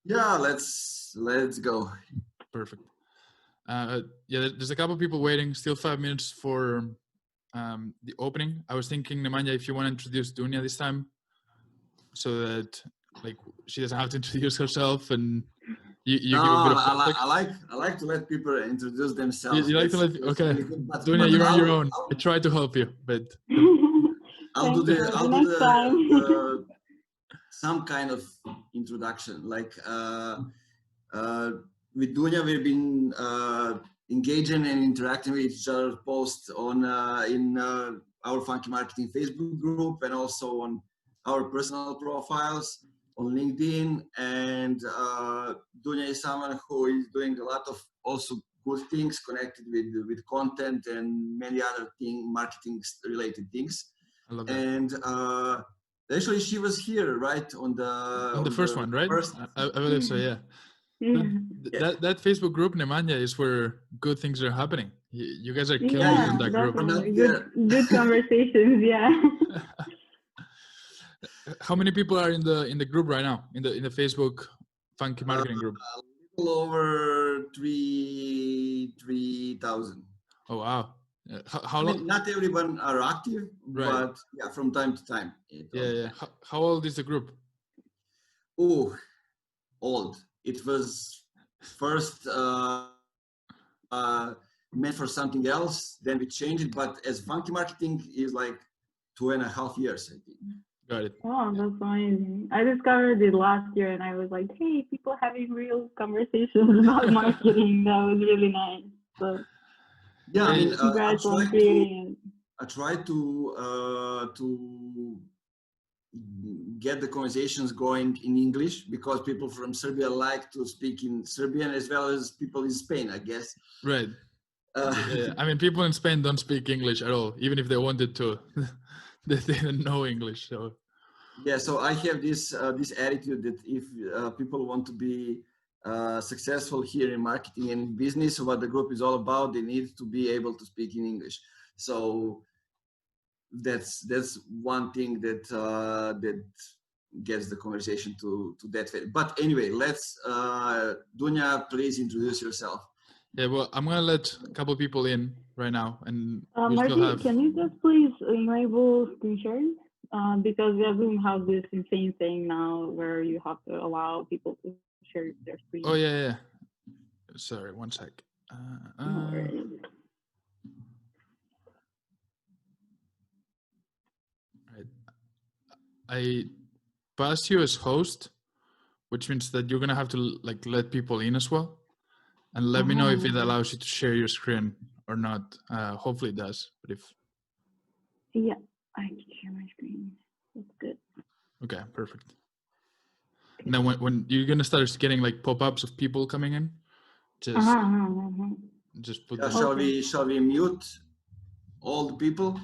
Yeah, let's go. Perfect. Yeah, there's a couple people waiting. Still 5 minutes for the opening. I was thinking, Nemanja, if you want to introduce Dunya this time, so that like she doesn't have to introduce herself, and you No, give a bit of context. I like to let people introduce themselves. You like to let That's okay, really good. Dunya, But you're on your own. I try to help you, but I'll do the next time. some kind of introduction. Like with Dunya, we've been engaging and interacting with each other posts on in our Funky Marketing Facebook group and also on our personal profiles on LinkedIn. And Dunya is someone who is doing a lot of also good things connected with content and many other marketing related things. I love that. And actually, she was here, right, on the first one, right? I believe so. Yeah. That Facebook group, Nemanja, is where good things are happening. You guys are killing it in that group. Good conversations, yeah. How many people are in the group right now? In the Facebook Funky Marketing group? A little over 3,000. Oh wow! How long? Not everyone are active, right. But yeah, from time to time. Yeah. How old is the group? Oh, old. It was first meant for something else, then we changed it. But as Funky Marketing is like 2.5 years, I think. Got it. Oh, that's amazing. I discovered it last year and I was like, hey, people having real conversations about marketing. That was really nice. So yeah, I mean, congrats on creating it. I try to get the conversations going in English because people from Serbia like to speak in Serbian as well as people in Spain, I guess. Right. Yeah. I mean, people in Spain don't speak English at all, even if they wanted to. They don't know English. So. Yeah, so I have this attitude that if people want to be successful here in marketing and business, what the group is all about, they need to be able to speak in English. So that's one thing that that gets the conversation to that way. But anyway, let's Dunya, please introduce yourself. Yeah, well, I'm gonna let a couple of people in right now, and Marti, can you just please enable screen sharing? Because Zoom has this insane thing now where you have to allow people to share their screen. Oh yeah. Sorry, one sec. No worries. I pass you as host, which means that you're gonna have to like let people in as well, and let me know if it allows you to share your screen or not. Hopefully it does, but if yeah, I can share my screen. That's good. Okay, perfect. And then when you're gonna start getting like pop-ups of people coming in, just put. Shall we mute all the people?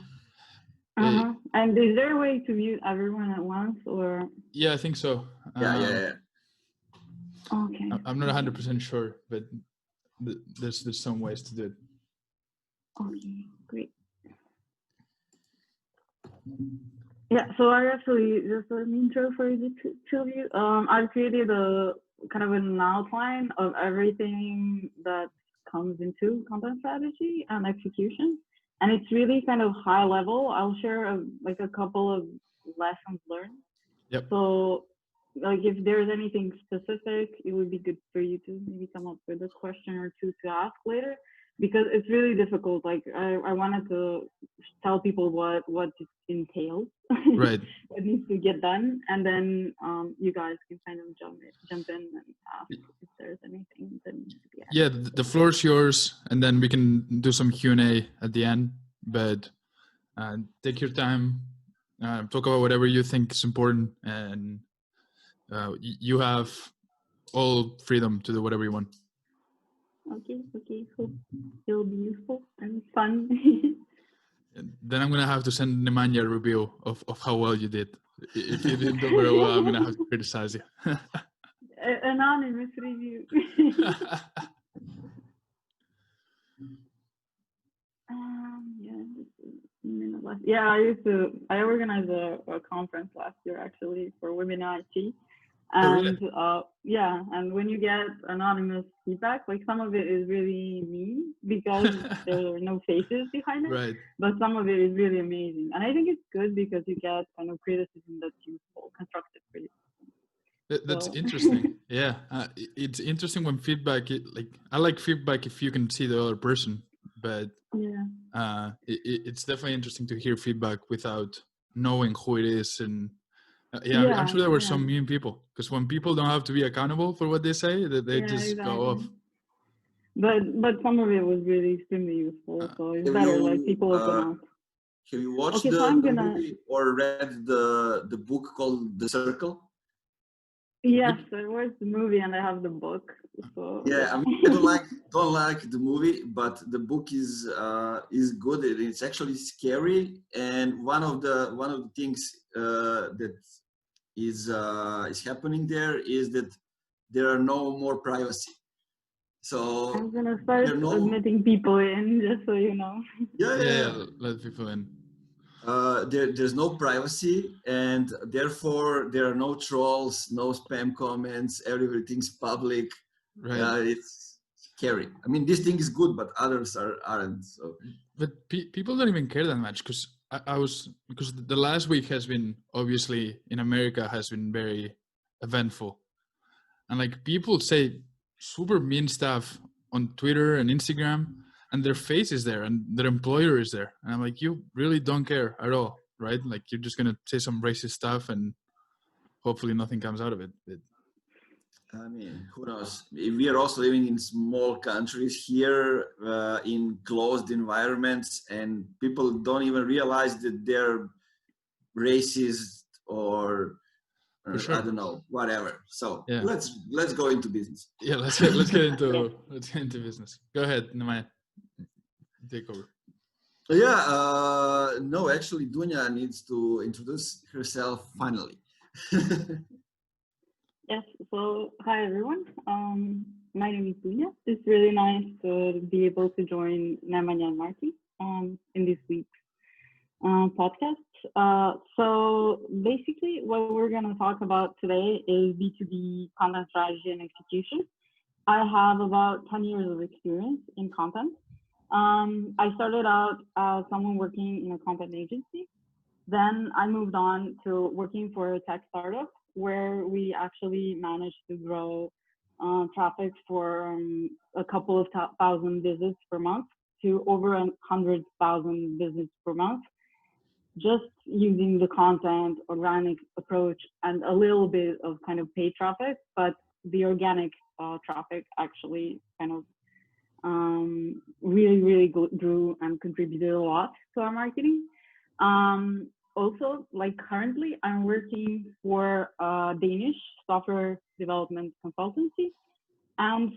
And is there a way to mute everyone at once, or? Yeah, I think so. Yeah. Okay. I'm not 100% sure, but there's some ways to do it. Okay, great. Yeah, so I actually just an intro for the two of you. I've created a kind of an outline of everything that comes into content strategy and execution, and it's really kind of high level. I'll share a couple of lessons learned. Yep. So, like if there's anything specific, it would be good for you to maybe come up with a question or two to ask later, because it's really difficult. Like I wanted to tell people what it entails, right? What needs to get done, and then you guys can kind of jump in and ask if there's anything that needs to be asked. Yeah, the floor is yours, and then we can do some Q&A at the end. But take your time, talk about whatever you think is important, and you have all freedom to do whatever you want. Okay, hope it'll be useful and fun. Then I'm gonna have to send Nemanja a review of how well you did. If you didn't do very well, I'm gonna have to criticize you. Anonymous review. Yeah, I organized a conference last year actually for women in IT, And yeah, and when you get anonymous feedback, like some of it is really mean because there are no faces behind it, Right. but some of it is really amazing. And I think it's good because you get kind of criticism that's useful, constructive criticism. That's So. interesting. Yeah, it's interesting when feedback. I like feedback if you can see the other person, but Yeah. it's definitely interesting to hear feedback without knowing who it is. And yeah, I'm sure there were some mean people, because when people don't have to be accountable for what they say, that they just go off. But some of it was really extremely useful, so it's better like people open up. Have you watched Okay, the, so I'm the gonna. movie or read the book called The Circle? Yes, I watched the movie and I have the book. So Yeah, I mean, I don't like the movie, but the book is good. It's actually scary, and one of the things that is happening there is that there are no more privacy. So I'm gonna start there are no, admitting people in, just so you know. Yeah, let people in. There's no privacy, and therefore there are no trolls, no spam comments. Everything's public. Right. It's scary. I mean, this thing is good, but others aren't. So. But people don't even care that much, because because the last week has been, obviously in America, has been very eventful, and like people say super mean stuff on Twitter and Instagram, and their face is there and their employer is there, and I'm like, you really don't care at all, right? Like you're just gonna say some racist stuff and hopefully nothing comes out of it. I mean, who knows? We are also living in small countries here, in closed environments, and people don't even realize that they're racist or Sure. I don't know, whatever. So yeah, let's go into business. yeah. Let's get into business. Go ahead, Nemanja. Take over. Yeah, no, actually, Dunya needs to introduce herself finally. Yes. So hi everyone. My name is Dunya. It's really nice to be able to join Nemanja and Marti in this week's podcast. So basically, what we're going to talk about today is B2B content strategy and execution. I have about 10 years of experience in content. I started out as someone working in a content agency. Then I moved on to working for a tech startup where we actually managed to grow traffic for a couple of thousand visits per month to over 100,000 visits per month, just using the content organic approach and a little bit of kind of paid traffic, but the organic traffic actually kind of really grew and contributed a lot to our marketing. Also, like currently, I'm working for a Danish software development consultancy, and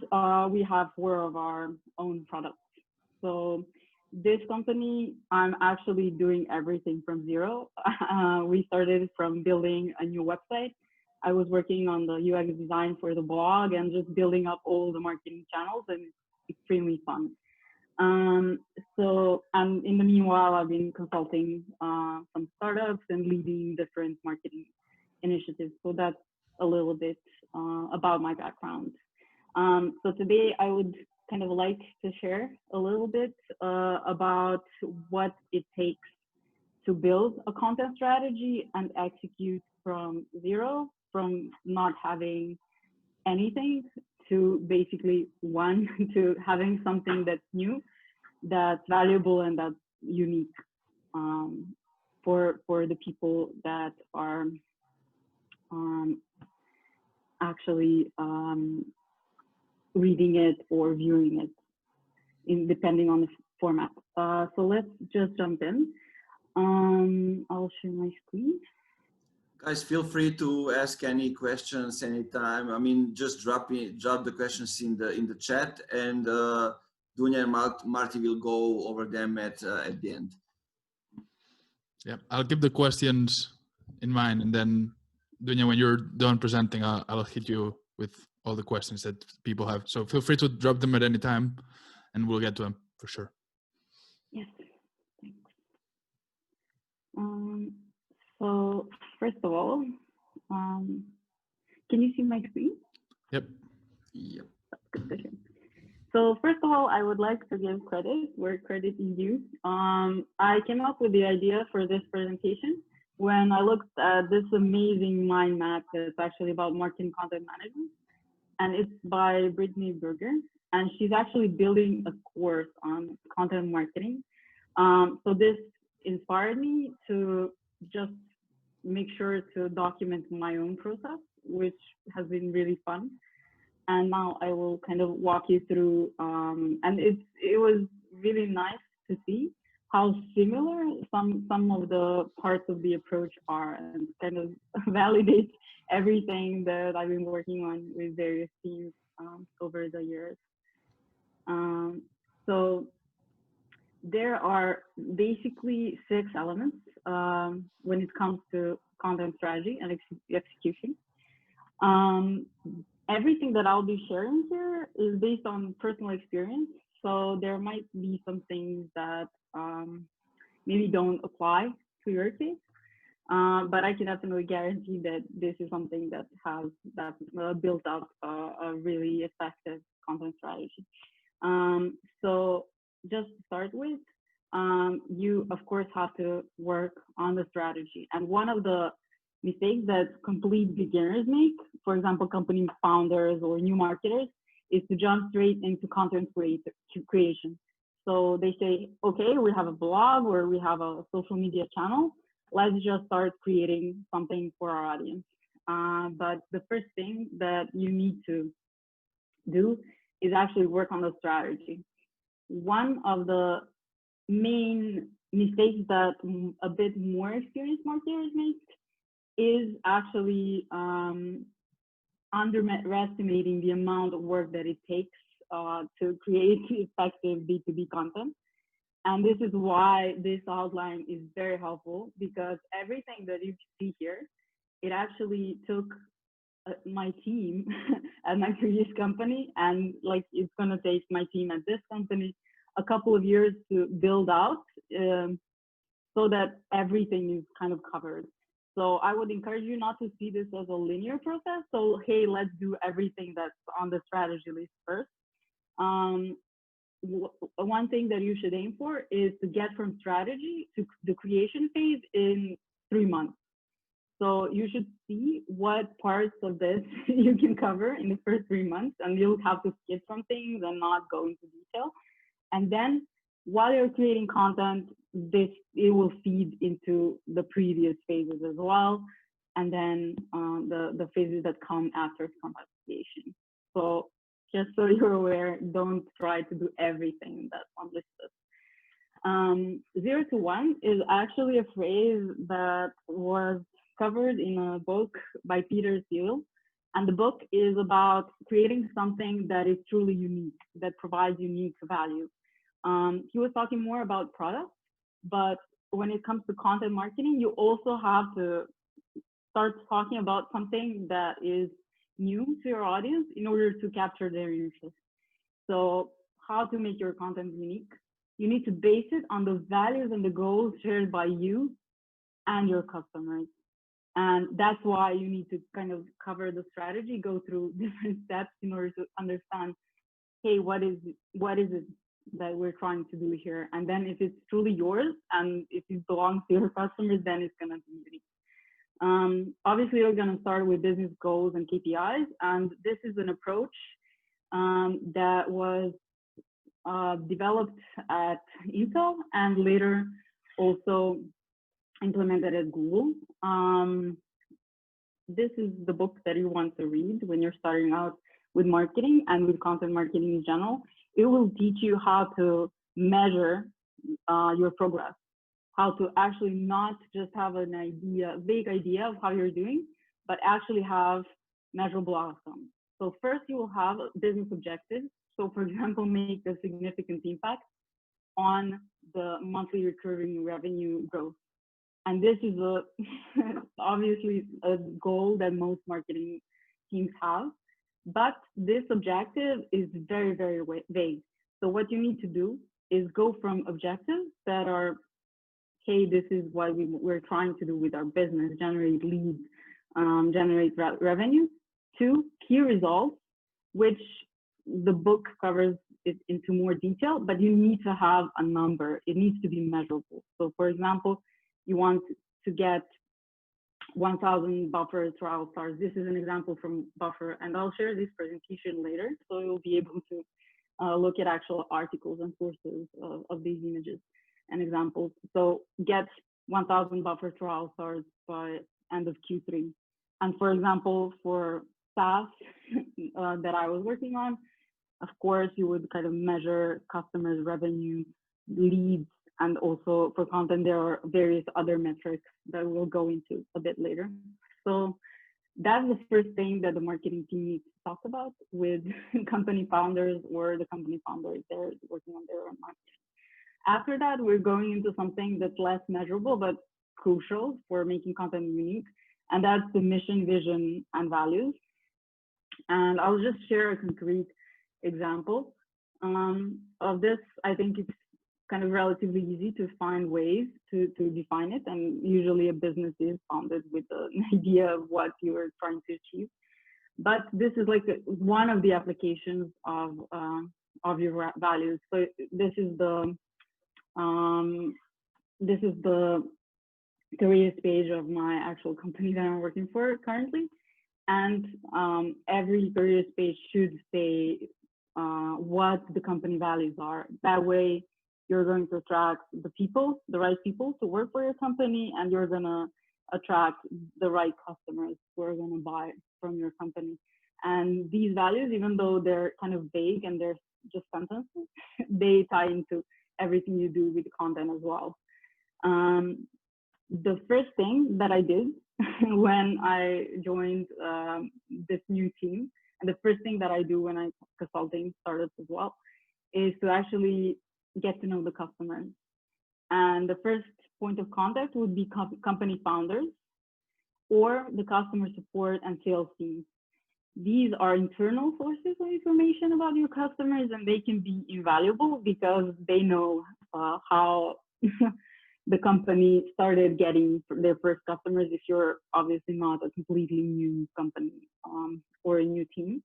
we have 4 of our own products. So this company, I'm actually doing everything from zero. We started from building a new website. I was working on the UX design for the blog and just building up all the marketing channels, and it's extremely fun. So, and in the meanwhile, I've been consulting some startups and leading different marketing initiatives. So that's a little bit about my background. So today I would kind of like to share a little bit about what it takes to build a content strategy and execute from zero, from not having anything to basically one, to having something that's new, that's valuable, and that's unique for the people that are actually reading it or viewing it, depending on the format. So let's just jump in. I'll share my screen. Guys, feel free to ask any questions anytime. I mean, just drop the questions in the chat, and Dunya and Marti will go over them at the end. Yeah, I'll keep the questions in mind, and then Dunya, when you're done presenting, I'll hit you with all the questions that people have. So feel free to drop them at any time, and we'll get to them for sure. Yes, thanks. So first of all, Can you see my screen? Yep. Yep. Good to hear. So first of all, I would like to give credit where credit is due. I came up with the idea for this presentation when I looked at this amazing mind map that's actually about marketing content management. And it's by Brittany Berger. And she's actually building a course on content marketing. So this inspired me to just make sure to document my own process, which has been really fun. And now I will kind of walk you through, and it was really nice to see how similar some of the parts of the approach are, and kind of validate everything that I've been working on with various teams over the years. So there are basically 6 elements when it comes to content strategy and execution. Everything that I'll be sharing here is based on personal experience. So there might be some things that maybe don't apply to your case, but I can definitely guarantee that this is something that has built up a really effective content strategy. So just to start with, you of course have to work on the strategy. And one of the mistakes that complete beginners make, for example, company founders or new marketers, is to jump straight into content creation. So they say, okay, we have a blog or we have a social media channel. Let's just start creating something for our audience. But the first thing that you need to do is actually work on the strategy. One of the main mistakes that a bit more experienced marketers make is actually underestimating the amount of work that it takes to create effective B2B content. And this is why this outline is very helpful, because everything that you see here, it actually took my team at my previous company, and like it's gonna take my team at this company a couple of years to build out so that everything is kind of covered. So I would encourage you not to see this as a linear process. So, hey, let's do everything that's on the strategy list first. One thing that you should aim for is to get from strategy to the creation phase in 3 months. So you should see what parts of this you can cover in the first 3 months, and you'll have to skip some things and not go into detail. And then while you're creating content, it will feed into the previous phases as well, and then the phases that come after content creation. So just so you're aware, don't try to do everything that's on this list. 0 to 1 is actually a phrase that was covered in a book by Peter Thiel, and the book is about creating something that is truly unique, that provides unique value. He was talking more about products, but when it comes to content marketing, you also have to start talking about something that is new to your audience in order to capture their interest. So how to make your content unique? You need to base it on the values and the goals shared by you and your customers. And that's why you need to kind of cover the strategy, go through different steps in order to understand, hey, what is it that we're trying to do here? And then if it's truly yours and if it belongs to your customers, then it's going to be unique. Obviously, we're going to start with business goals and KPIs. And this is an approach that was developed at Intel and later also implemented at Google. This is the book that you want to read when you're starting out with marketing and with content marketing in general. It will teach you how to measure your progress, how to actually not just have an idea, vague idea of how you're doing, but actually have measurable outcomes. So first you will have business objectives. So for example, make a significant impact on the monthly recurring revenue growth. And this is obviously a goal that most marketing teams have, but this objective is very, very vague. So what you need to do is go from objectives that are, hey, this is what we're trying to do with our business, generate leads, generate revenue, 2, key results, which the book covers it into more detail, but you need to have a number. It needs to be measurable. So for example, you want to get 1,000 Buffer trial stars. This is an example from Buffer, and I'll share this presentation later, so you'll be able to look at actual articles and sources of these images and examples. So get 1,000 Buffer trial stars by end of Q3. And for example, for SaaS that I was working on, of course, you would kind of measure customers' revenue, leads, and also for content, there are various other metrics that we'll go into a bit later. So that's the first thing that the marketing team needs to talk about with company founders or the company founders they're working on their own marketing. After that, we're going into something that's less measurable, but crucial for making content unique. And that's the mission, vision, and values. And I'll just share a concrete example of this. I think it's kind of relatively easy to find ways to define it. And usually a business is founded with an idea of what you're trying to achieve. But this is like one of the applications of your values. So this is the careers page of my actual company that I'm working for currently. And every careers page should say what the company values are. That way, you're going to attract the right people to work for your company, and you're going to attract the right customers who are going to buy from your company. And these values, even though they're kind of vague and they're just sentences, they tie into everything you do with the content as well. The first thing that I did when I joined this new team, and the first thing that I do when I'm consulting startups as well, is to actually get to know the customers. And the first point of contact would be company founders or the customer support and sales teams. These are internal sources of information about your customers, and they can be invaluable because they know how the company started getting their first customers if you're obviously not a completely new company or a new team.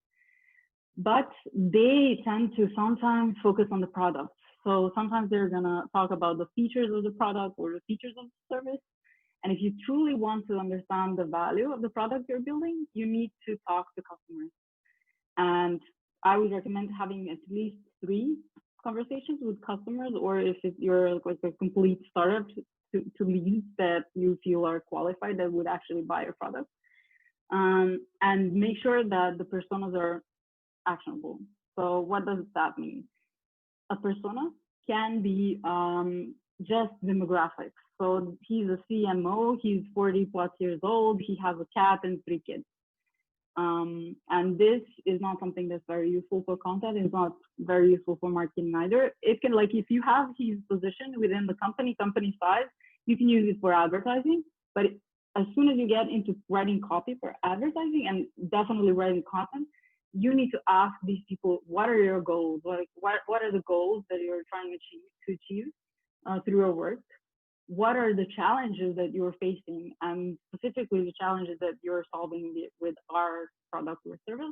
But they tend to sometimes focus on the product. So sometimes they're gonna talk about the features of the product or the features of the service. And if you truly want to understand the value of the product you're building, you need to talk to customers. And I would recommend having at least 3 conversations with customers, or if you're like a complete startup, to leads that you feel are qualified that would actually buy your product. And make sure that the personas are actionable. So what does that mean? A persona can be just demographics. So he's a CMO, he's 40 plus years old, he has a cat and 3 kids. And this is not something that's very useful for content. It's not very useful for marketing either. It can, like, if you have his position within the company size, you can use it for advertising. But as soon as you get into writing copy for advertising and definitely writing content, you need to ask these people, what are your goals? Like, what are the goals that you're trying to achieve through your work? What are the challenges that you're facing, and specifically the challenges that you're solving with our product or service?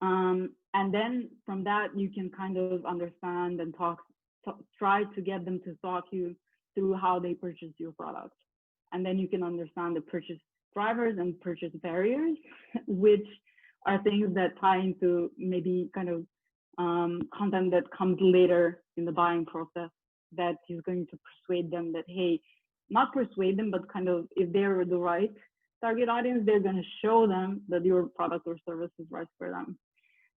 And then from that, you can kind of understand and try to get them to talk you through how they purchase your product. And then you can understand the purchase drivers and purchase barriers, which are things that tie into maybe kind of content that comes later in the buying process, that is going to persuade them that, hey, not persuade them, but kind of, if they're the right target audience, they're going to show them that your product or service is right for them.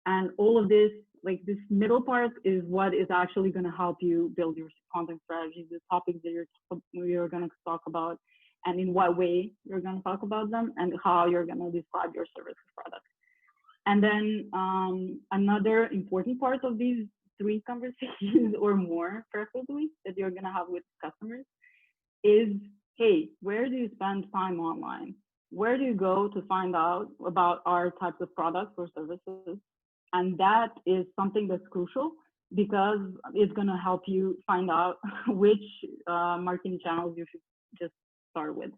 And all of this, like this middle part, is what is actually going to help you build your content strategy, the topics that you're going to talk about, and in what way you're going to talk about them, and how you're going to describe your service or product. And then another important part of these 3 conversations or more, preferably, that you're going to have with customers is, hey, where do you spend time online? Where do you go to find out about our types of products or services? And that is something that's crucial, because it's going to help you find out which marketing channels you should just start with.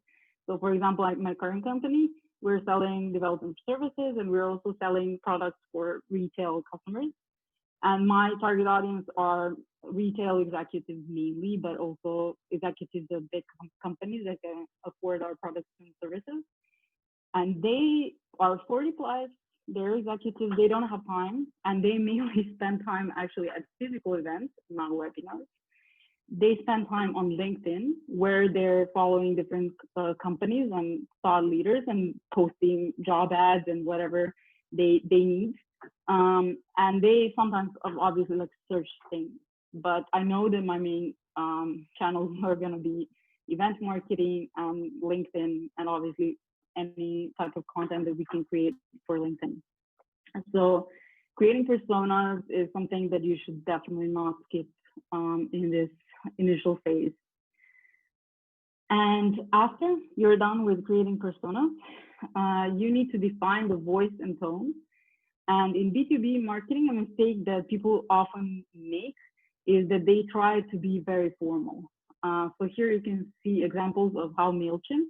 So for example, like my current company, we're selling development services, and we're also selling products for retail customers. And my target audience are retail executives mainly, but also executives of big companies that can afford our products and services. And they are 40 plus, they're executives, they don't have time, and they mainly spend time actually at physical events, not webinars. They spend time on LinkedIn, where they're following different companies and thought leaders and posting job ads and whatever they need. And they sometimes obviously like search things, but I know that my main channels are going to be event marketing, LinkedIn, and obviously any type of content that we can create for LinkedIn. And so creating personas is something that you should definitely not skip in this initial phase. And after you're done with creating personas, you need to define the voice and tone. And in B2B marketing, a mistake that people often make is that they try to be very formal. So here you can see examples of how MailChimp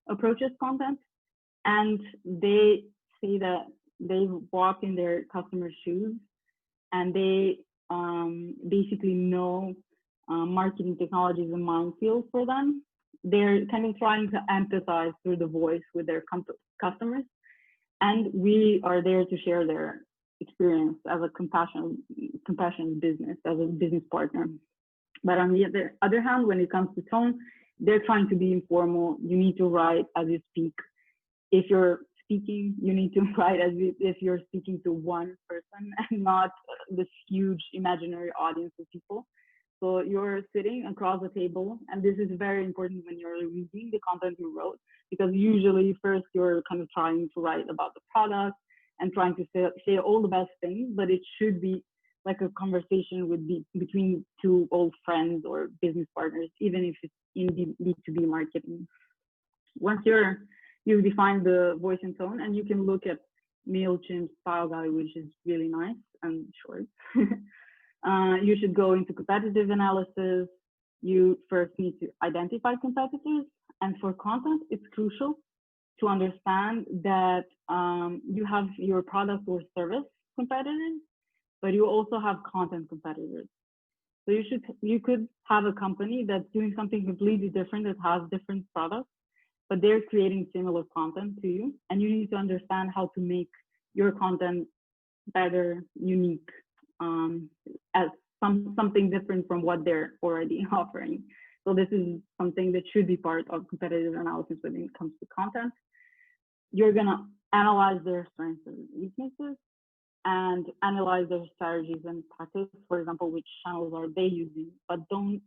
approaches content. And they say that they walk in their customers' shoes, and they basically know marketing technology is a minefield for them. They're kind of trying to empathize through the voice with their customers. And we are there to share their experience as a compassionate business, as a business partner. But on the other hand, when it comes to tone, they're trying to be informal. You need to write as you speak. If you're speaking, you need to write as if you're speaking to one person and not this huge imaginary audience of people. So you're sitting across the table, and this is very important when you're reading the content you wrote, because usually first you're kind of trying to write about the product and trying to say all the best things, but it should be like a conversation between two old friends or business partners, even if it's in B2B marketing. Once you've defined the voice and tone, and you can look at MailChimp style guide, which is really nice and short. You should go into competitive analysis. You first need to identify competitors. And for content, it's crucial to understand that you have your product or service competitors, but you also have content competitors. So you could have a company that's doing something completely different, that has different products, but they're creating similar content to you. And you need to understand how to make your content better, unique, as something different from what they're already offering. So this is something that should be part of competitive analysis when it comes to content. You're gonna analyze their strengths and weaknesses and analyze their strategies and tactics. For example, which channels are they using, but don't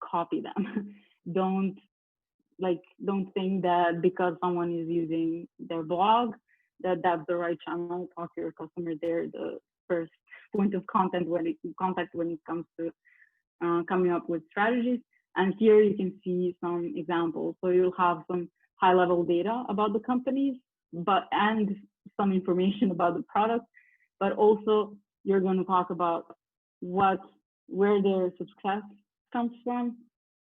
copy them. Don't think that because someone is using their blog, that's the right channel. Talk to your customer. They're the first point of contact when it comes to coming up with strategies. And here you can see some examples. So you'll have some high-level data about the companies, and some information about the product, but also you're going to talk about where their success comes from,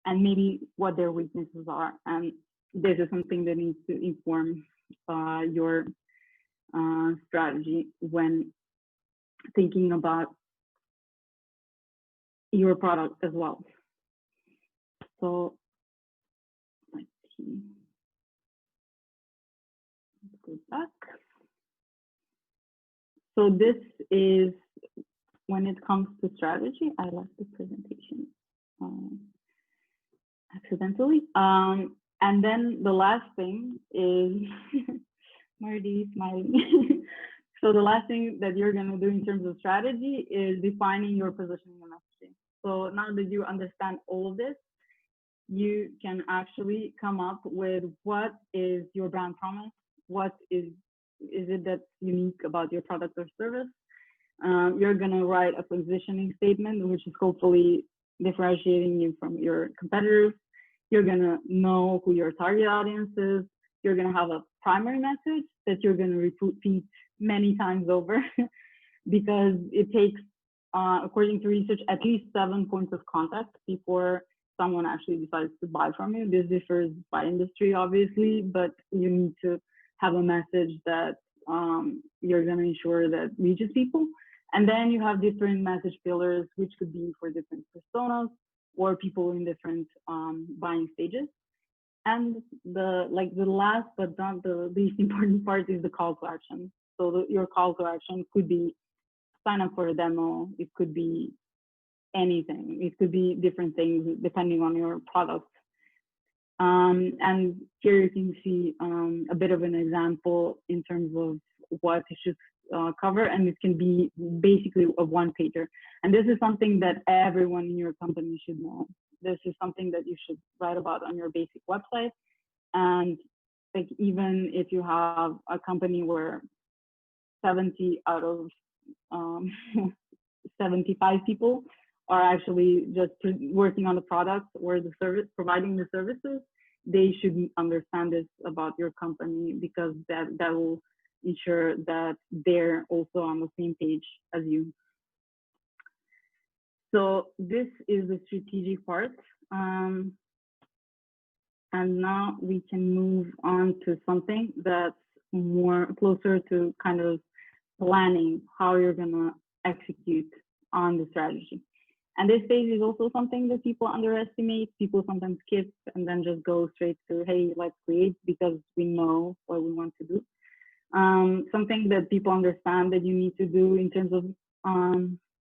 and maybe what their weaknesses are. And this is something that needs to inform your strategy when thinking about your product as well. So let's see. Let's go back. So this is when it comes to strategy. I left the presentation accidentally. And then the last thing is Marty smiling. So the last thing that you're going to do in terms of strategy is defining your positioning and messaging. So now that you understand all of this, you can actually come up with what is your brand promise, what is it that's unique about your product or service. You're going to write a positioning statement, which is hopefully differentiating you from your competitors. You're going to know who your target audience is. You're going to have a primary message that you're going to repeat many times over because it takes, according to research, at least 7 points of contact before someone actually decides to buy from you. This differs by industry, obviously, but you need to have a message that you're going to ensure that reaches people. And then you have different message pillars, which could be for different personas or people in different buying stages. And the last but not the least important part is the call to action. So your call to action could be sign up for a demo. It could be anything. It could be different things depending on your product. And here you can see a bit of an example in terms of what it should cover, and it can be basically a one-pager. And this is something that everyone in your company should know. This is something that you should write about on your basic website. And like, even if you have a company where 70 out of 75 people are actually just working on the product or the service, providing the services, they should understand this about your company, because that will ensure that they're also on the same page as you. So this is the strategic part. And now we can move on to something that's more closer to kind of planning how you're gonna execute on the strategy. And this phase is also something that people underestimate. People sometimes skip and then just go straight to, hey, let's create, because we know what we want to do. Something that people understand that you need to do in terms of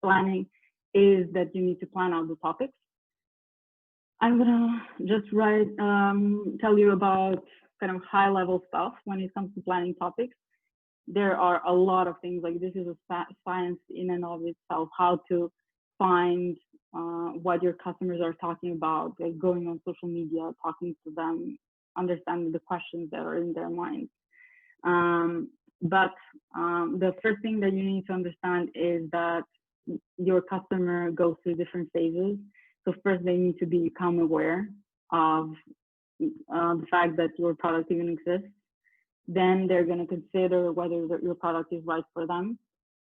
planning is that you need to plan out the topics. I'm gonna just tell you about kind of high level stuff when it comes to planning topics. There are a lot of things, like this is a science in and of itself, how to find what your customers are talking about, like going on social media, talking to them, understanding the questions that are in their minds. But the first thing that you need to understand is that your customer goes through different phases. So first they need to become aware of the fact that your product even exists. Then they're going to consider whether your product is right for them,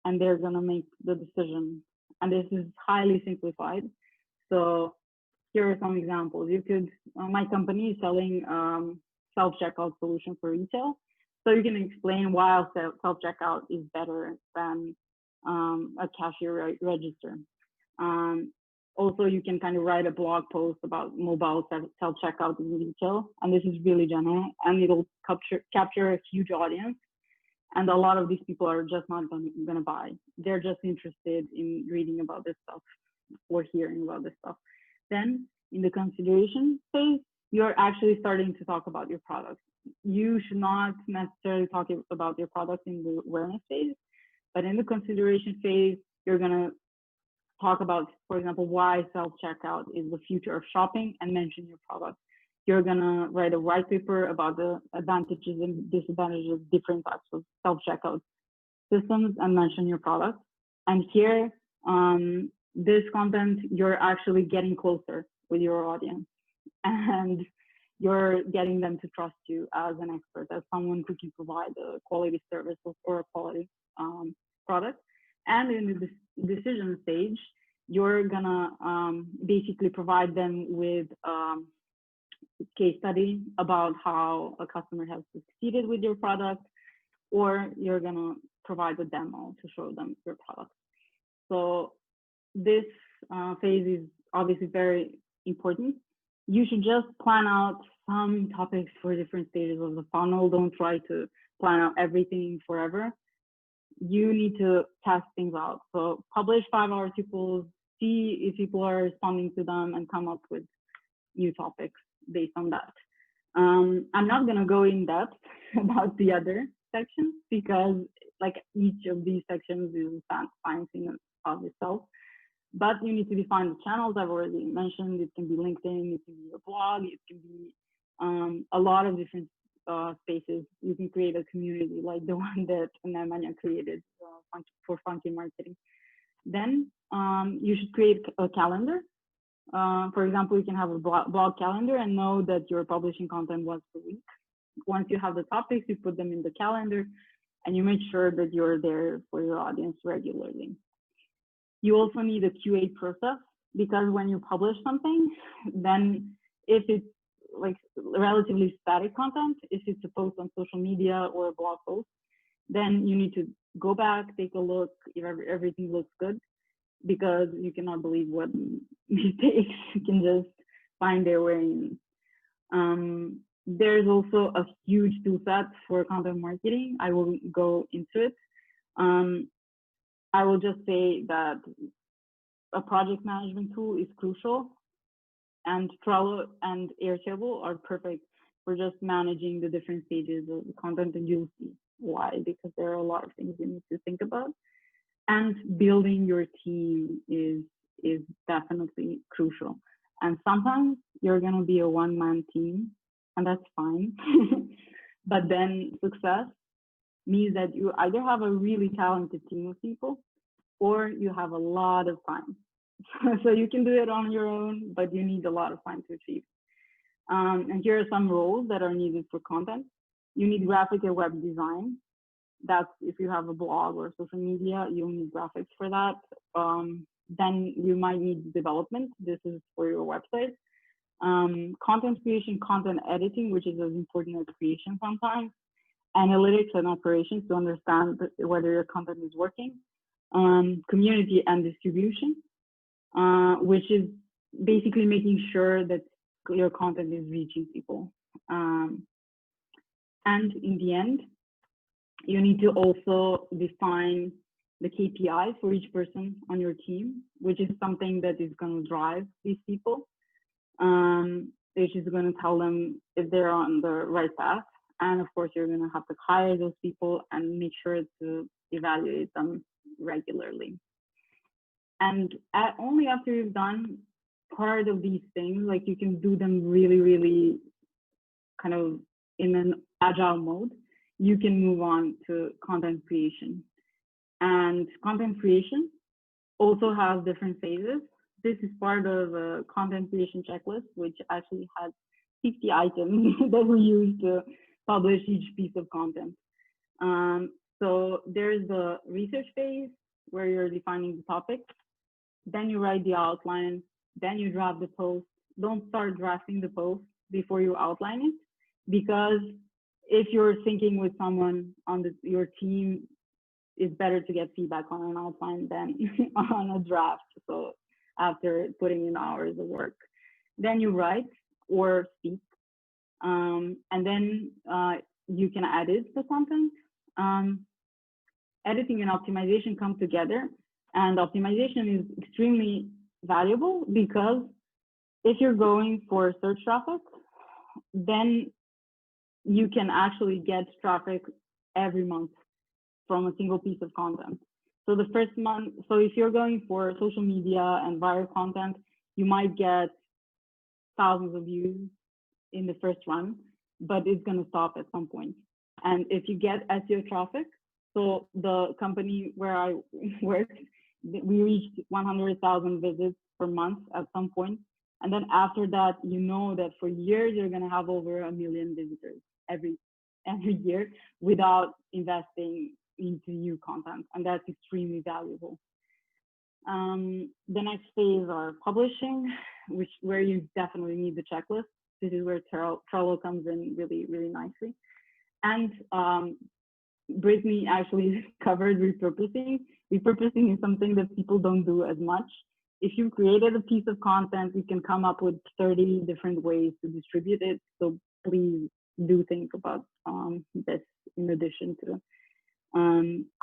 and they're going to make the decision. And this is highly simplified. So here are some examples. You could, my company is selling self-checkout solution for retail. So you can explain why self-checkout is better than a cashier register. Also, you can kind of write a blog post about mobile self-checkout in retail. And this is really general, and it'll capture a huge audience. And a lot of these people are just not going to buy. They're just interested in reading about this stuff or hearing about this stuff. Then in the consideration phase, you're actually starting to talk about your product. You should not necessarily talk about your product in the awareness phase, but in the consideration phase, you're going to talk about, for example, why self-checkout is the future of shopping, and mention your product. You're going to write a white paper about the advantages and disadvantages of different types of self-checkout systems, and mention your product. And here, this content, you're actually getting closer with your audience, and you're getting them to trust you as an expert, as someone who can provide a quality service or a quality product. And in the decision stage, you're gonna basically provide them with case study about how a customer has succeeded with your product, or you're gonna provide a demo to show them your product. So this phase is obviously very important. You should just plan out some topics for different stages of the funnel. Don't try to plan out everything forever. You need to test things out. So publish 5 articles, see if people are responding to them, and come up with new topics based on that. I'm not going to go in depth about the other sections, because like each of these sections is science in and of itself. But you need to define the channels I've already mentioned. It can be LinkedIn, it can be a blog, it can be a lot of different spaces. You can create a community like the one that Nemanja created for Funky Marketing. Then you should create a calendar. For example, you can have a blog calendar and know that you're publishing content once per week. Once you have the topics, you put them in the calendar, and you make sure that you're there for your audience regularly. You also need a QA process, because when you publish something, then if it's like relatively static content, if it's a post on social media or a blog post, then you need to go back, take a look if everything looks good, because you cannot believe what mistakes can just find their way in. There's also a huge tool set for content marketing. I will go into it. I will just say that a project management tool is crucial, and Trello and Airtable are perfect for just managing the different stages of the content, and you'll see why, because there are a lot of things you need to think about. And building your team is definitely crucial. And sometimes you're going to be a one-man team, and that's fine. But then success means that you either have a really talented team of people, or you have a lot of time. So you can do it on your own, but you need a lot of time to achieve. And here are some roles that are needed for content. You need graphic and web design. That's if you have a blog or social media, you'll need graphics for that. Then you might need development. This is for your website. Content creation, content editing, which is as important as creation sometimes. Analytics and operations to understand whether your content is working. Community and distribution, which is basically making sure that your content is reaching people. And in the end, you need to also define the KPIs for each person on your team, which is something that is going to drive these people, which is going to tell them if they're on the right path. And of course, you're going to have to hire those people and make sure to evaluate them regularly. And only after you've done part of these things, like you can do them really, really kind of in an agile mode, you can move on to content creation. And content creation also has different phases. This is part of a content creation checklist, which actually has 50 items that we use to publish each piece of content. So there's the research phase where you're defining the topic. Then you write the outline. Then you draft the post. Don't start drafting the post before you outline it, because if you're thinking with someone on your team, it's better to get feedback on an outline than on a draft. So after putting in hours of work, then you write or speak, and then you can edit the content. Editing and optimization come together, and optimization is extremely valuable because if you're going for search traffic, then you can actually get traffic every month from a single piece of content. So the first month, so if you're going for social media and viral content, you might get thousands of views in the first run, but it's going to stop at some point. And if you get SEO traffic, so the company where I worked, we reached 100,000 visits per month at some point. And then after that, you know that for years, you're going to have over 1 million visitors every year without investing into new content. And that's extremely valuable. The next phase are publishing, where you definitely need the checklist. This is where Trello comes in really, really nicely. And Brittany actually covered repurposing. Repurposing is something that people don't do as much. If you created a piece of content, you can come up with 30 different ways to distribute it. So please do think about this in addition to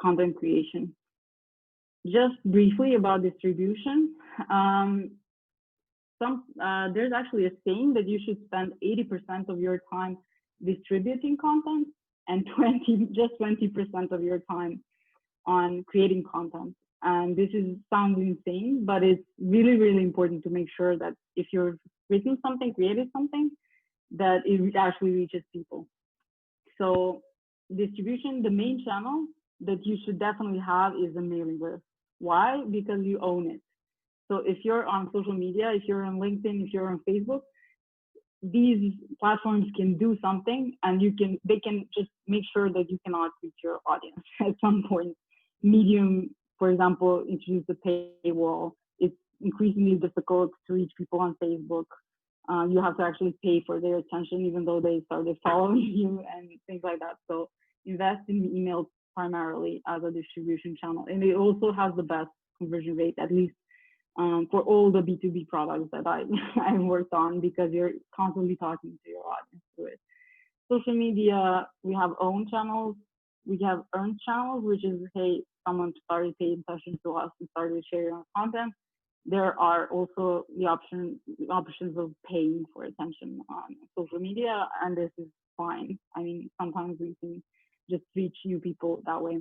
content creation. Just briefly about distribution. There's actually a saying that you should spend 80% of your time distributing content and 20% of your time on creating content. And this sounds insane, but it's really, really important to make sure that if you've written something, created something, that it actually reaches people. So distribution, the main channel that you should definitely have is a mailing list. Why? Because you own it. So if you're on social media, if you're on LinkedIn, if you're on Facebook, these platforms can do something, and they can just make sure that you cannot reach your audience at some point. Medium, for example, introduced a paywall. It's increasingly difficult to reach people on Facebook. You have to actually pay for their attention, even though they started following you and things like that. So invest in email primarily as a distribution channel. And it also has the best conversion rate, at least for all the B2B products that I've worked on, because you're constantly talking to your audience through it. Social media, we have own channels. We have earned channels, which is, hey, someone started paying attention to us and started sharing our content. There are also the options of paying for attention on social media, and this is fine. I mean, sometimes we can just reach new people that way.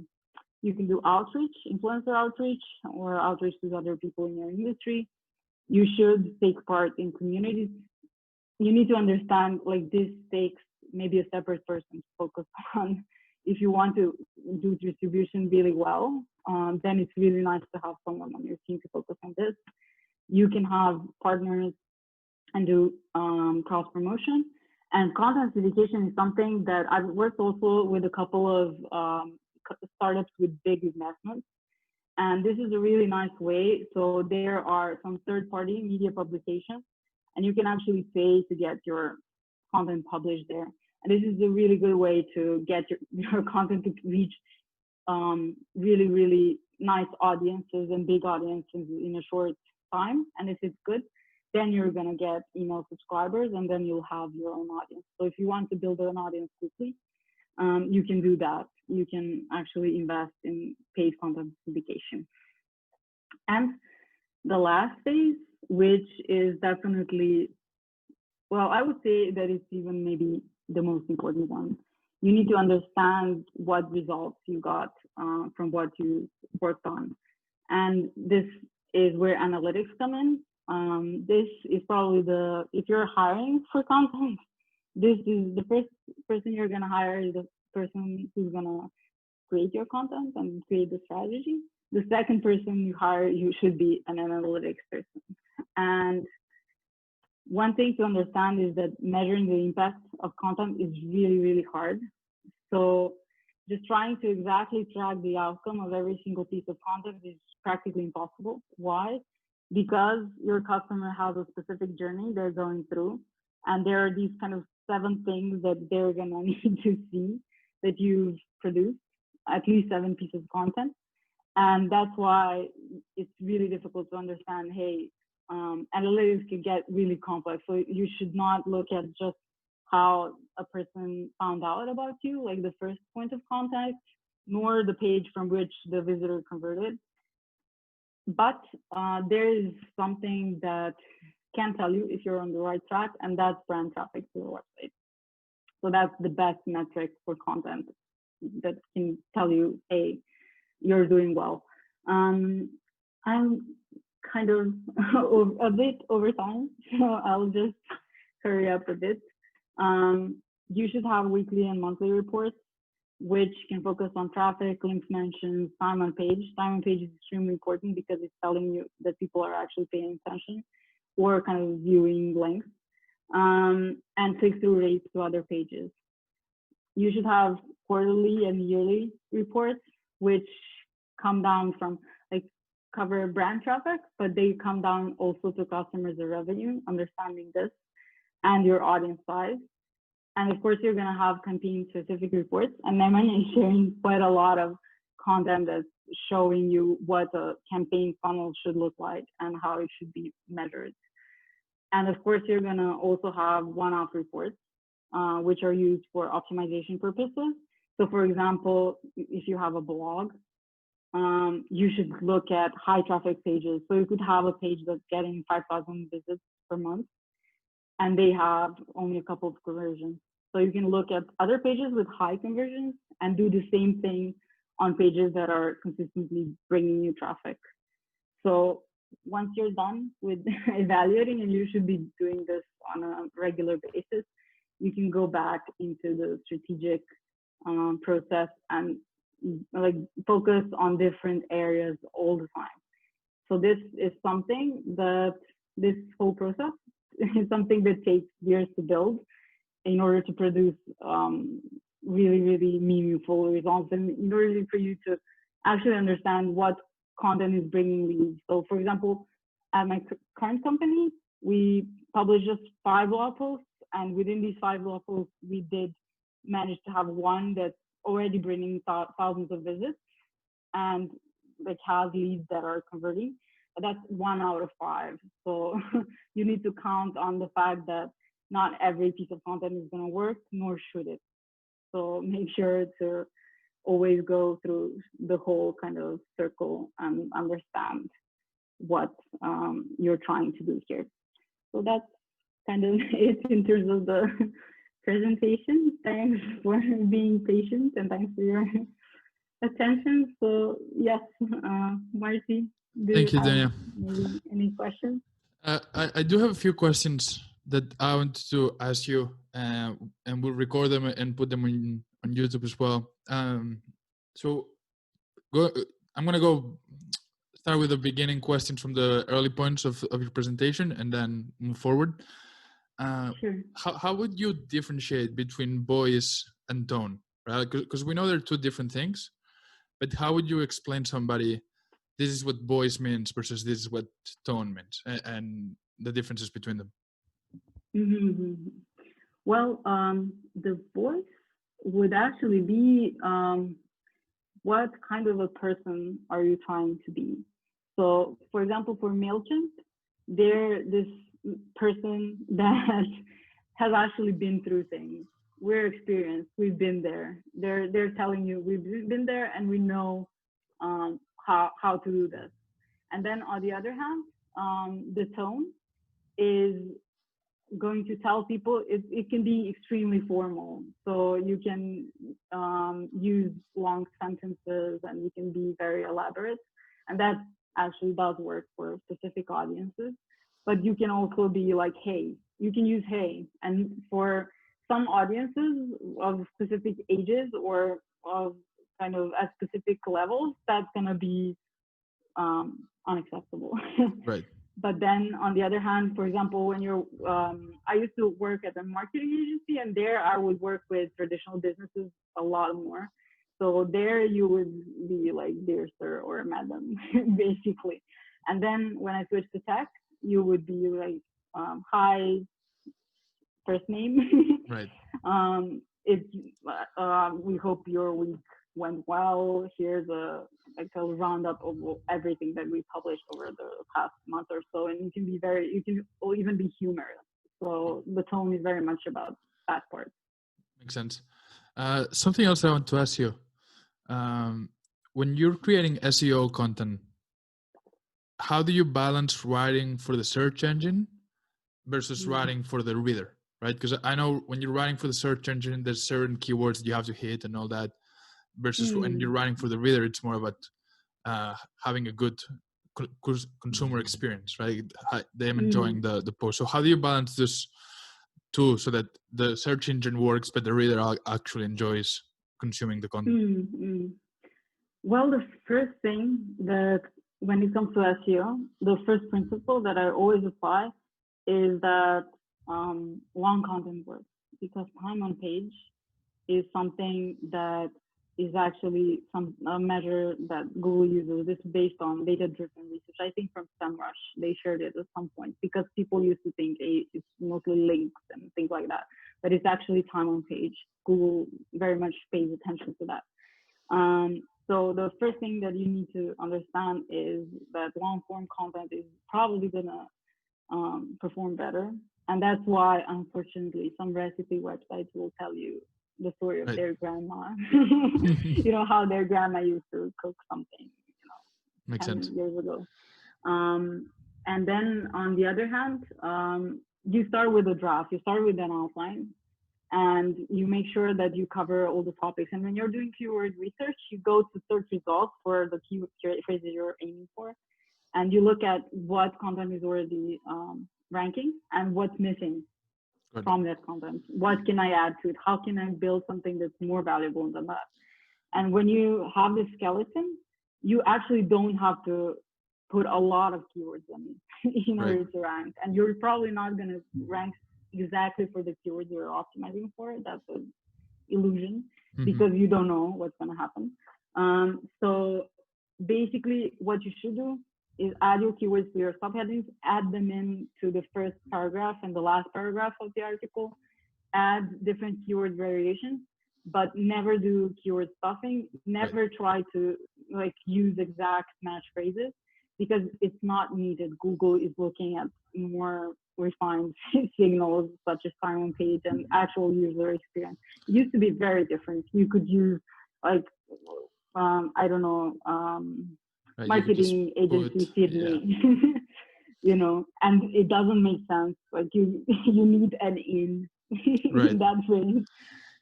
You can do outreach, influencer outreach, or outreach to other people in your industry. You should take part in communities. You need to understand, like, this takes maybe a separate person to focus on. If you want to do distribution really well, then it's really nice to have someone on your team to focus on this. You can have partners and do cross promotion. And content syndication is something that I've worked also with a couple of startups with big investments. And this is a really nice way. So there are some third-party media publications, and you can actually pay to get your content published there. And this is a really good way to get your content to reach really, really nice audiences and big audiences in a short time. And if it's good, then you're going to get email subscribers, and then you'll have your own audience. So if you want to build an audience quickly, you can do that. You can actually invest in paid content syndication. And the last phase, which is definitely, well, I would say that it's even maybe the most important one. You need to understand what results you got from what you worked on. And this is where analytics come in. This is probably if you're hiring for content, this is the first person you're going to hire is the person who's going to create your content and create the strategy. The second person you hire, you should be an analytics person. And one thing to understand is that measuring the impact of content is really, really hard. So just trying to exactly track the outcome of every single piece of content is practically impossible. Why? Because your customer has a specific journey they're going through, and there are these kind of 7 things that they're gonna need to see that you've produced, at least 7 pieces of content. And that's why it's really difficult to understand, hey, analytics can get really complex. So you should not look at just how a person found out about you, like the first point of contact, nor the page from which the visitor converted. But there is something that can tell you if you're on the right track, and that's brand traffic to your website. So that's the best metric for content that can tell you, hey, you're doing well. I'm kind of a bit over time, so I'll just hurry up a bit. You should have weekly and monthly reports, which can focus on traffic, links mentions, time on page. Time on page is extremely important because it's telling you that people are actually paying attention or kind of viewing links, and click-through rates to other pages. You should have quarterly and yearly reports, which come down from, like, cover brand traffic, but they come down also to customers or revenue, understanding this, and your audience size. And of course, you're going to have campaign-specific reports. And Nemanja is sharing quite a lot of content that's showing you what a campaign funnel should look like and how it should be measured. And of course, you're going to also have one-off reports, which are used for optimization purposes. So for example, if you have a blog, you should look at high traffic pages. So you could have a page that's getting 5,000 visits per month, and they have only a couple of conversions. So you can look at other pages with high conversions and do the same thing on pages that are consistently bringing you traffic. So once you're done with evaluating, and you should be doing this on a regular basis, you can go back into the strategic process and like focus on different areas all the time. So this is something that this whole process is something that takes years to build in order to produce really, really meaningful results, and in order for you to actually understand what content is bringing leads. So for example, at my current company, we published just 5 blog posts, and within these 5 blog posts, we did manage to have one that's already bringing thousands of visits and like has leads that are converting. But that's 1 out of 5. So you need to count on the fact that not every piece of content is going to work, nor should it. So make sure to always go through the whole kind of circle and understand what you're trying to do here. So that's kind of it in terms of the presentation. Thanks for being patient and thanks for your attention. So yes, Marti, Thank you, Dania. maybe any questions? I do have a few questions that I want to ask you, and we'll record them and put them on YouTube as well. So I'm going to go start with the beginning questions from the early points of your presentation and then move forward. Sure. How would you differentiate between voice and tone, right? Because we know they're two different things, but how would you explain somebody this is what voice means versus this is what tone means, and the differences between them? Mm-hmm. Well, the voice would actually be what kind of a person are you trying to be? So, for example, for MailChimp, they're this person that has actually been through things. We're experienced. We've been there. They're telling you we've been there and we know how to do this. And then on the other hand, the tone is going to tell people it can be extremely formal. So you can use long sentences and you can be very elaborate. And that actually does work for specific audiences. But you can also be like, hey, you can use hey. And for some audiences of specific ages or of kind of at specific levels, that's going to be unacceptable. Right. But then on the other hand, for example, when you're, I used to work at a marketing agency, and there I would work with traditional businesses a lot more. So there you would be like, dear sir or madam, basically. And then when I switched to tech, you would be like, hi, first name. Right. We hope your week went well. Here's a roundup of everything that we published over the past month or so, and you can even be humorous. So the tone is very much about that part. Makes sense. Something else I want to ask you: when you're creating SEO content, how do you balance writing for the search engine versus writing for the reader? Right? Because I know when you're writing for the search engine, there's certain keywords that you have to hit and all that. Versus when you're writing for the reader, it's more about having a good consumer experience, right? Them enjoying the post. So how do you balance this two so that the search engine works, but the reader actually enjoys consuming the content? Well, the first thing that when it comes to SEO, the first principle that I always apply is that long content works, because time on page is something that is actually a measure that Google uses. This is based on data-driven research. I think from SEMrush, they shared it at some point, because people used to think it's mostly links and things like that, but it's actually time on page. Google very much pays attention to that. So the first thing that you need to understand is that long-form content is probably gonna perform better. And that's why, unfortunately, some recipe websites will tell you the story of their grandma, how their grandma used to cook something, Makes 10 sense. years ago. And then on the other hand, you start with a draft, you start with an outline, and you make sure that you cover all the topics. And when you're doing keyword research, you go to search results for the keyword phrases you're aiming for, and you look at what content is already ranking and what's missing from that content. What can I add to it? How can I build something that's more valuable than that? And when you have this skeleton, you actually don't have to put a lot of keywords in order to rank. And you're probably not going to rank exactly for the keywords you're optimizing for. That's an illusion, because you don't know what's going to happen. So basically what you should do is add your keywords to your subheadings, add them in to the first paragraph and the last paragraph of the article, add different keyword variations, but never do keyword stuffing. Never try to like use exact match phrases because it's not needed. Google is looking at more refined signals such as time on page and actual user experience. It used to be very different. You could use like I don't know, marketing agency Sydney, you know, and it doesn't make sense. Like you need an in in that phrase,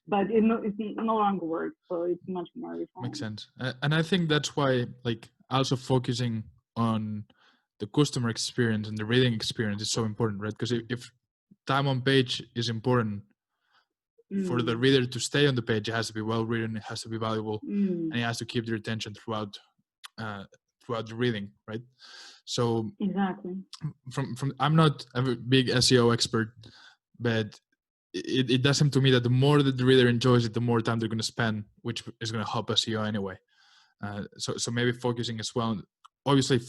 but it no longer works. So it's much more refined. Makes sense. And I think that's why, like, also focusing on the customer experience and the reading experience is so important, right? Because if time on page is important, for the reader to stay on the page, it has to be well written, it has to be valuable, and it has to keep their attention throughout the reading, right? So exactly. From I'm not a big SEO expert, but it does seem to me that the more that the reader enjoys it, the more time they're going to spend, which is going to help SEO anyway. So maybe focusing as well, obviously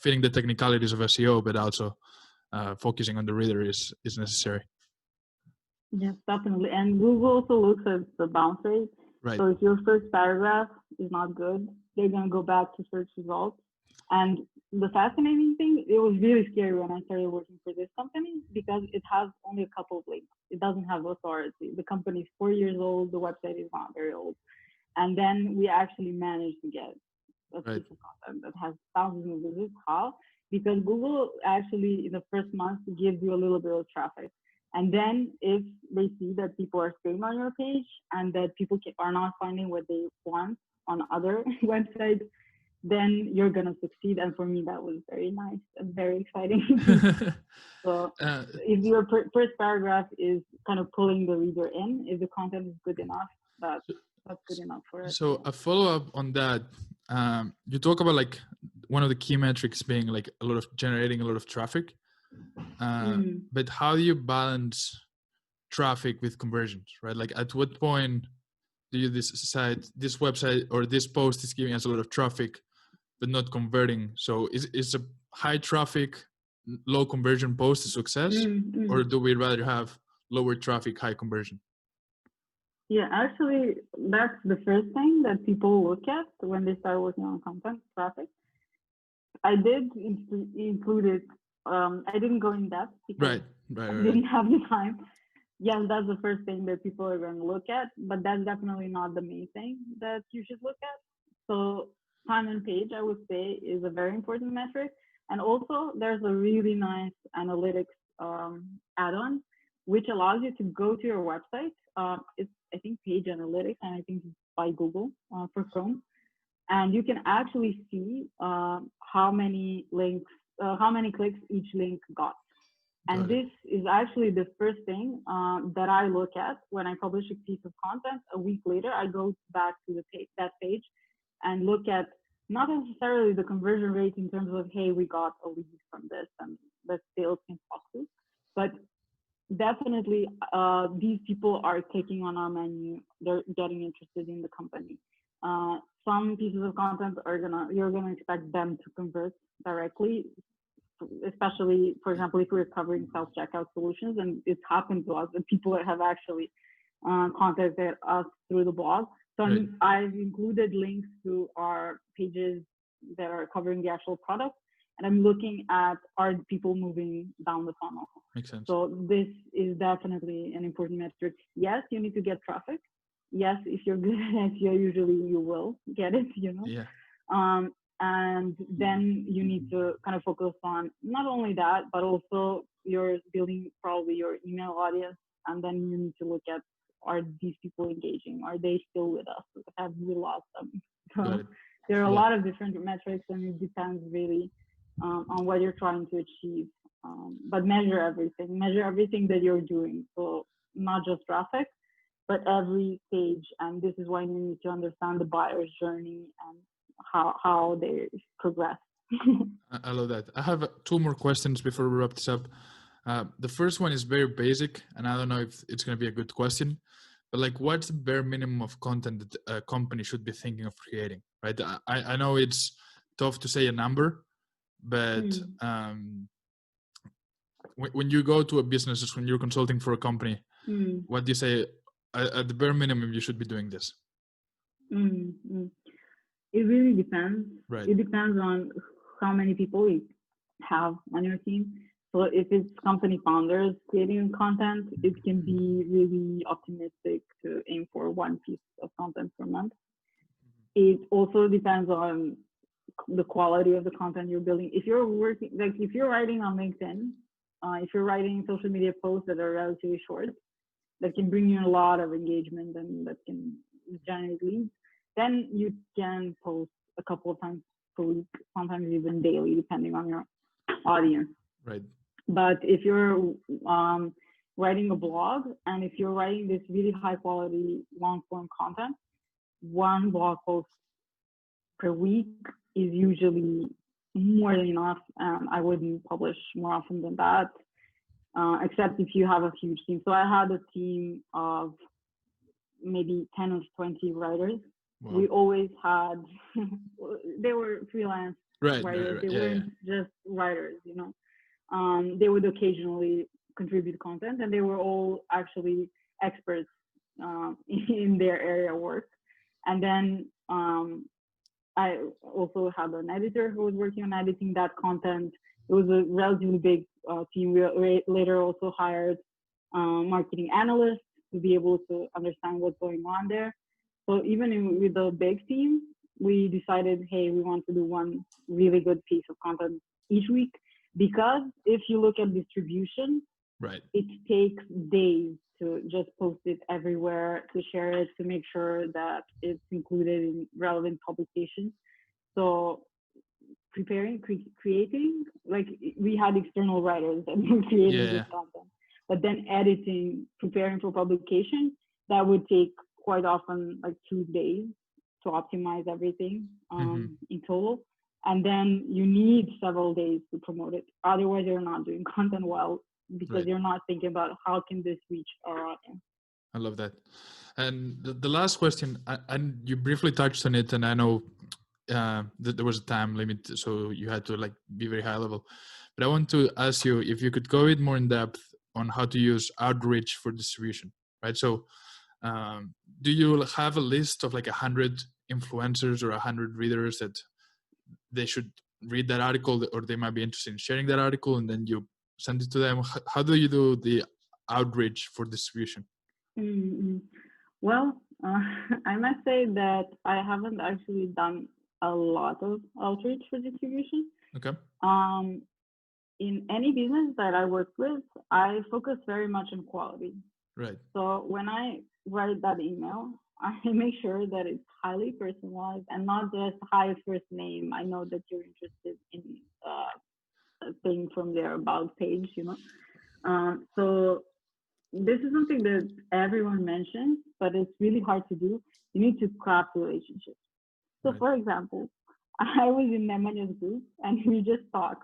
fitting the technicalities of SEO, but also focusing on the reader is necessary. Yes, definitely. And Google also looks at the bounce rate. Right. So if your first paragraph is not good, they're going to go back to search results. And the fascinating thing, it was really scary when I started working for this company because it has only a couple of links. It doesn't have authority. The company is 4 years old. The website is not very old. And then we actually managed to get a piece of content that has thousands of visits. How? Because Google actually in the first month gives you a little bit of traffic. And then if they see that people are staying on your page and that people are not finding what they want on other websites, then you're going to succeed. And for me, that was very nice and very exciting. So if your first paragraph is kind of pulling the reader in, if the content is good enough, that's good enough for us. So a follow-up on that, you talk about like one of the key metrics being like generating a lot of traffic. But how do you balance traffic with conversions, right? Like at what point do you decide this website or this post is giving us a lot of traffic, but not converting? So is a high traffic, low conversion post a success, or do we rather have lower traffic, high conversion? Yeah, actually, that's the first thing that people look at when they start working on content, traffic. I did include it. I didn't go in depth because I didn't have the time. Yes, that's the first thing that people are going to look at, but that's definitely not the main thing that you should look at. So time on page, I would say, is a very important metric. And also, there's a really nice analytics add-on, which allows you to go to your website. It's, I think, Page Analytics, and I think it's by Google for Chrome. And you can actually see how many clicks each link got. And this is actually the first thing that I look at when I publish a piece of content. A week later, I go back to that page and look at not necessarily the conversion rate in terms of, hey, we got a lead from this and the sales can talk to, but definitely these people are clicking on our menu. They're getting interested in the company. Some pieces of content you're gonna expect them to convert directly, especially, for example, if we're covering self-checkout solutions, and it's happened to us that people have actually contacted us through the blog. So I've included links to our pages that are covering the actual product, and I'm looking at, are people moving down the funnel? Makes sense. So this is definitely an important metric. Yes, you need to get traffic. Yes, if you're good at SEO, usually you will get it, you know? Yeah. And then you need to kind of focus on not only that, but also you're building probably your email audience. And then you need to look at, are these people engaging? Are they still with us? Have we lost them? So there are a lot of different metrics, and it depends really on what you're trying to achieve. But measure everything that you're doing. So not just traffic, but every stage. And this is why you need to understand the buyer's journey and how they progress. I love that. I have 2 more questions before we wrap this up. The first one is very basic, and I don't know if it's going to be a good question, but like, what's the bare minimum of content that a company should be thinking of creating, right? I know it's tough to say a number, but when you go to a business, when you're consulting for a company, what do you say? At the bare minimum, you should be doing this. It really depends. Right. It depends on how many people you have on your team. So if it's company founders creating content, it can be really optimistic to aim for one piece of content per month. It also depends on the quality of the content you're building. If you're working, like if you're writing on LinkedIn, if you're writing social media posts that are relatively short, that can bring you a lot of engagement and that can generate leads, then you can post a couple of times per week, sometimes even daily, depending on your audience. Right. But if you're writing a blog and if you're writing this really high quality long form content, one blog post per week is usually more than enough. I wouldn't publish more often than that, except if you have a huge team. So I had a team of maybe 10 or 20 writers. Wow. We always had, they were freelance writers. They weren't just writers, you know. They would occasionally contribute content, and they were all actually experts in their area of work. And then I also had an editor who was working on editing that content. It was a relatively big team. We later also hired marketing analysts to be able to understand what's going on there. So even with the big team, we decided, hey, we want to do one really good piece of content each week, because if you look at distribution, right, it takes days to just post it everywhere, to share it, to make sure that it's included in relevant publications. So preparing, creating, like we had external writers that were creating this content, but then editing, preparing for publication, that would take quite often like 2 days to optimize everything in total. And then you need several days to promote it. Otherwise, you're not doing content well, because you're not thinking about how can this reach our audience. I love that. And the last question, and you briefly touched on it, and I know that there was a time limit, so you had to like be very high level. But I want to ask you if you could go a bit more in depth on how to use outreach for distribution, right? So do you have a list of like 100 influencers or 100 readers that they should read that article, or they might be interested in sharing that article, and then you send it to them? How do you do the outreach for distribution? Well, I must say that I haven't actually done a lot of outreach for distribution. Okay. In any business that I work with, I focus very much on quality. Right. So when I write that email, I make sure that it's highly personalized and not just hi first name. I know that you're interested in a thing from their about page, you know. So this is something that everyone mentions, but it's really hard to do. You need to craft relationships. So for example, I was in Nemanjas group and we just talked.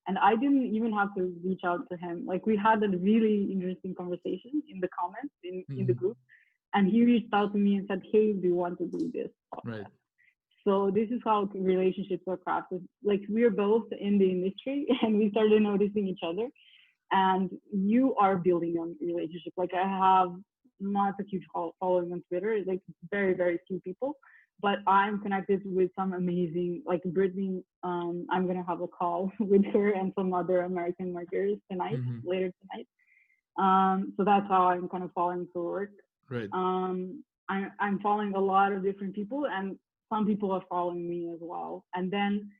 And I didn't even have to reach out to him. Like we had a really interesting conversation in the comments in the group. And he reached out to me and said, hey, do you want to do this podcast? Right. So this is how relationships are crafted. Like we're both in the industry and we started noticing each other. And you are building a relationship. Like I have not a huge following on Twitter, like very, very few people. But I'm connected with some amazing, like Brittany, I'm going to have a call with her and some other American marketers tonight, later tonight. So that's how I'm kind of following her work. Right. I'm following a lot of different people, and some people are following me as well. And then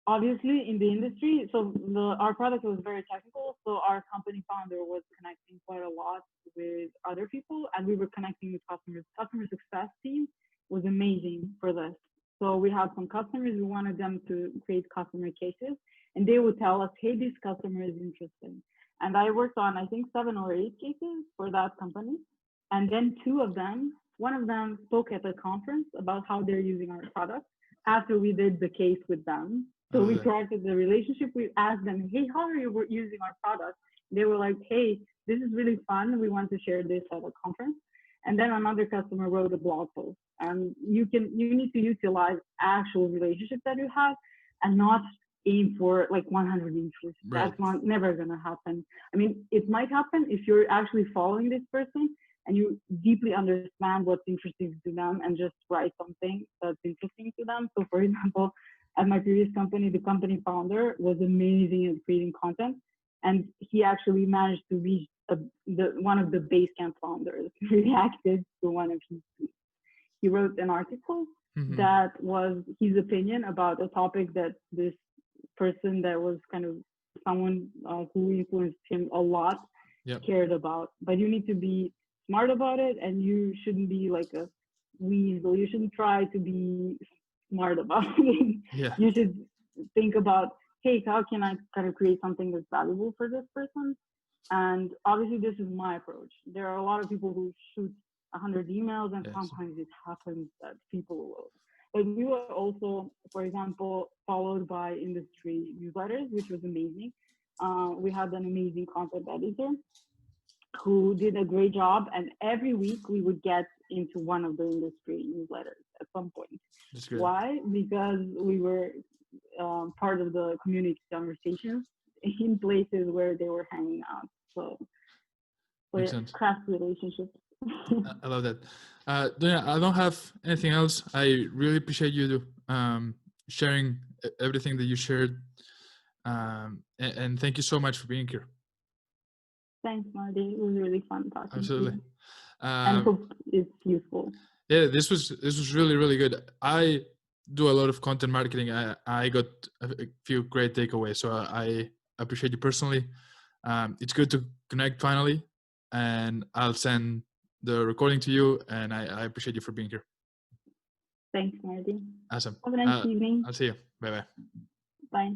obviously in the industry, so our product was very technical, so our company founder was connecting quite a lot with other people, and we were connecting with customers. Customer success team was amazing for this. So we had some customers, we wanted them to create customer cases, and they would tell us, hey, this customer is interesting. And I worked on, I think, 7 or 8 cases for that company. And then one of them spoke at a conference about how they're using our product after we did the case with them. So we started the relationship. We asked them, hey, how are you using our product? They were like, hey, this is really fun. We want to share this at a conference. And then another customer wrote a blog post. And you need to utilize actual relationships that you have and not aim for like 100 interests. Right. That's never going to happen. I mean, it might happen if you're actually following this person and you deeply understand what's interesting to them and just write something that's interesting to them. So for example, at my previous company, the company founder was amazing at creating content. And he actually managed to reach one of the Basecamp founders reacted to one of his tweets. He wrote an article that was his opinion about a topic that this person that was kind of someone who influenced him a lot cared about. But you need to be smart about it, and you shouldn't be like a weasel. You shouldn't try to be smart about it. Yeah. You should think about, hey, how can I kind of create something that's valuable for this person? And obviously, this is my approach. There are a lot of people who shoot 100 emails, and sometimes it happens that people will. But we were also, for example, followed by industry newsletters, which was amazing. We had an amazing content editor who did a great job, and every week we would get into one of the industry newsletters at some point. That's great. Why? Because we were part of the community conversations in places where they were hanging out. So craft relationships. I love that. Dunya, I don't have anything else. I really appreciate you sharing everything that you shared. And thank you so much for being here. Thanks, Marty. It was really fun talking Absolutely. to you. And I hope it's useful. Yeah, this was really, really good. I do a lot of content marketing. I got a few great takeaways. So I appreciate you personally. It's good to connect finally. And I'll send the recording to you. And I appreciate you for being here. Thanks, Marty. Awesome. Have a nice evening. I'll see you. Bye-bye. Bye.